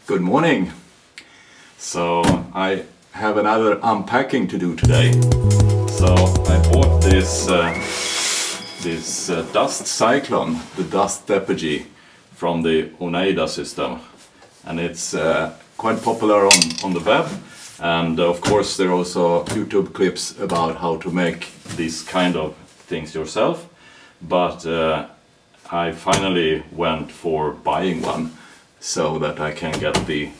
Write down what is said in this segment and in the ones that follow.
Good morning. So I have another unpacking to do today. So I bought this dust cyclone, the dust apogee from the Oneida system, and it's quite popular on the web, and of course there are also YouTube clips about how to make these kind of things yourself, but I finally went for buying one so that I can get the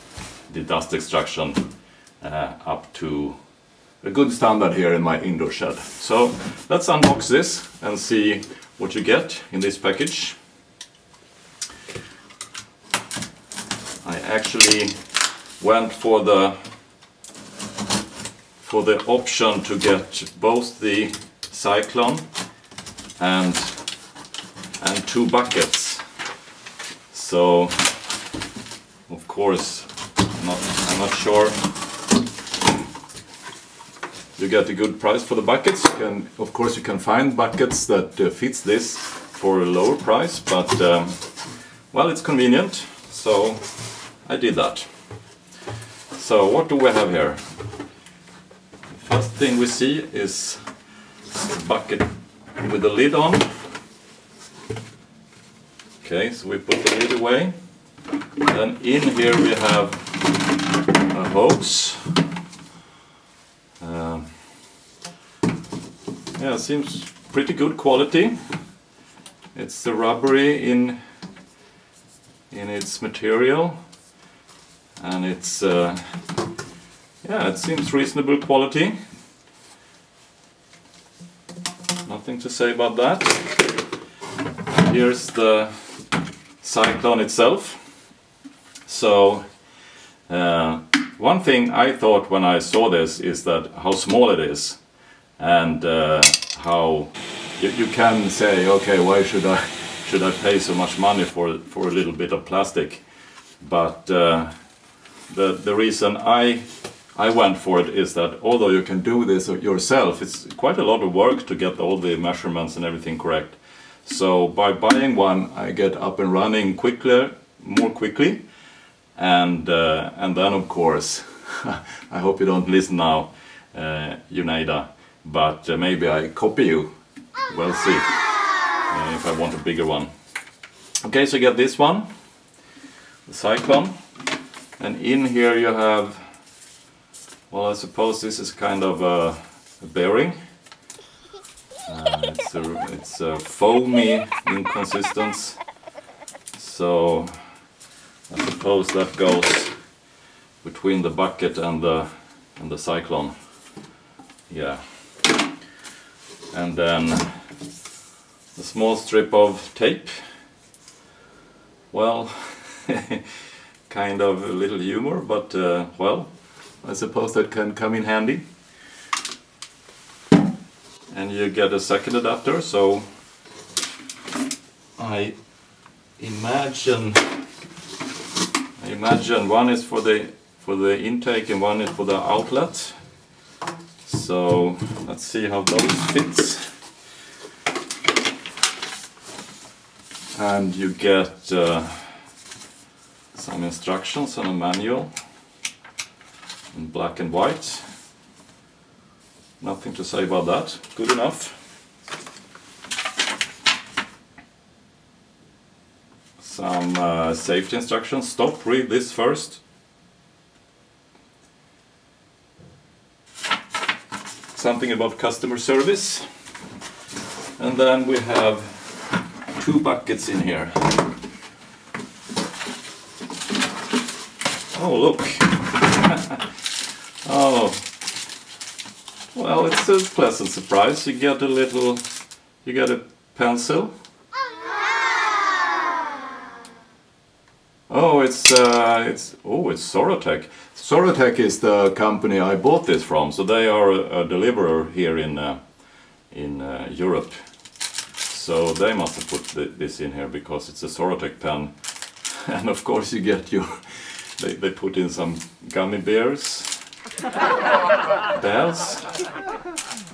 dust extraction up to a good standard here in my indoor shed. So let's unbox this and see what you get in this package. I actually went for the option to get both the cyclone and 2 buckets. So of course I'm not sure you get a good price for the buckets. Of course you can find buckets that fits this for a lower price, but well, it's convenient, so I did that. So what do we have here? First thing we see is a bucket with the lid on. Okay, so we put the lid away. Then in here we have a hose. Yeah, it seems pretty good quality. It's rubbery in its material, and it's yeah, it seems reasonable quality. Nothing to say about that. Here's the cyclone itself. So one thing I thought when I saw this is that how small it is, and how you can say, okay, why should I pay so much money for a little bit of plastic? But the reason I went for it is that although you can do this yourself, it's quite a lot of work to get all the measurements and everything correct. So by buying one, I get up and running more quickly, and then of course, I hope you don't listen now, Oneida, but maybe I copy you. We'll see if I want a bigger one. Okay, so you get this one, the cyclone, and in here you have, well, I suppose this is kind of a bearing. It's a foamy inconsistence, so I suppose that goes between the bucket and the cyclone. Yeah, and then a small strip of tape. Well, kind of a little humor, but well, I suppose that can come in handy. And you get a second adapter, so I imagine one is for the intake and one is for the outlet. So let's see how those fits. And you get some instructions and a manual in black and white. Nothing to say about that. Good enough. Some safety instructions. Stop, read this first. Something about customer service. And then we have 2 buckets in here. Oh, look. Oh. Well, it's a pleasant surprise. You get a pencil. Oh, it's Sorotec. Sorotec is the company I bought this from. So they are a deliverer here in Europe. So they must have put this in here because it's a Sorotec pen. And of course you get they put in some gummy bears. Bears?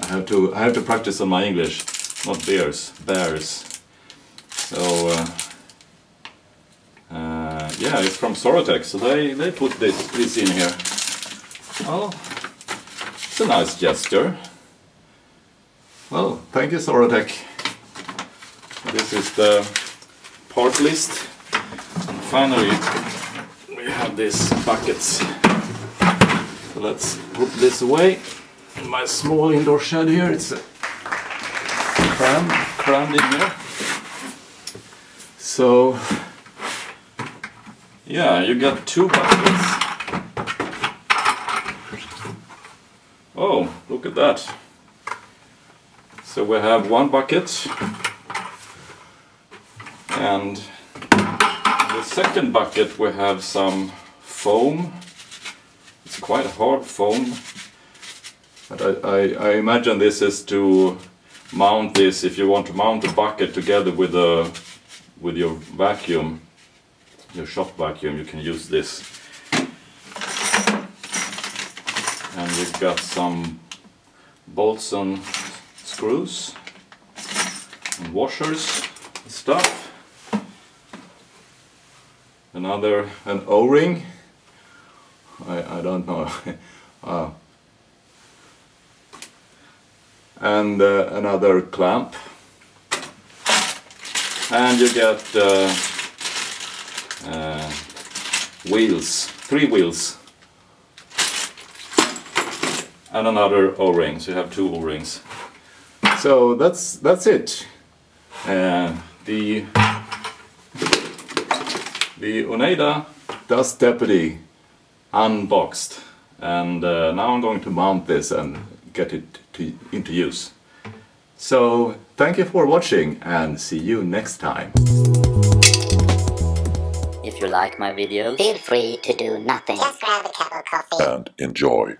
I have to practice on my English. Not bears, bears. So yeah, it's from Sorotech, so they put this in here. Well, it's a nice gesture. Well, thank you, Sorotech. This is the part list. And finally, we have these buckets. So let's put this away. In my small indoor shed here, it's crammed in here. So, yeah, you got 2 buckets. Oh, look at that. So we have 1 bucket, and in the second bucket we have some foam. It's quite a hard foam, but I imagine this is to mount this. If you want to mount a bucket together with your vacuum, your shop vacuum, you can use this. And we've got some bolts and screws and washers and stuff. An O-ring. I don't know. And another clamp. And you get wheels, 3 wheels. And another O-ring, so you have 2 O-rings. So that's it. The Oneida Dust Deputy unboxed, and now I'm going to mount this and get it into use. So thank you for watching, and see you next time. If you like my videos, feel free to do nothing. Just grab a cup of coffee and enjoy.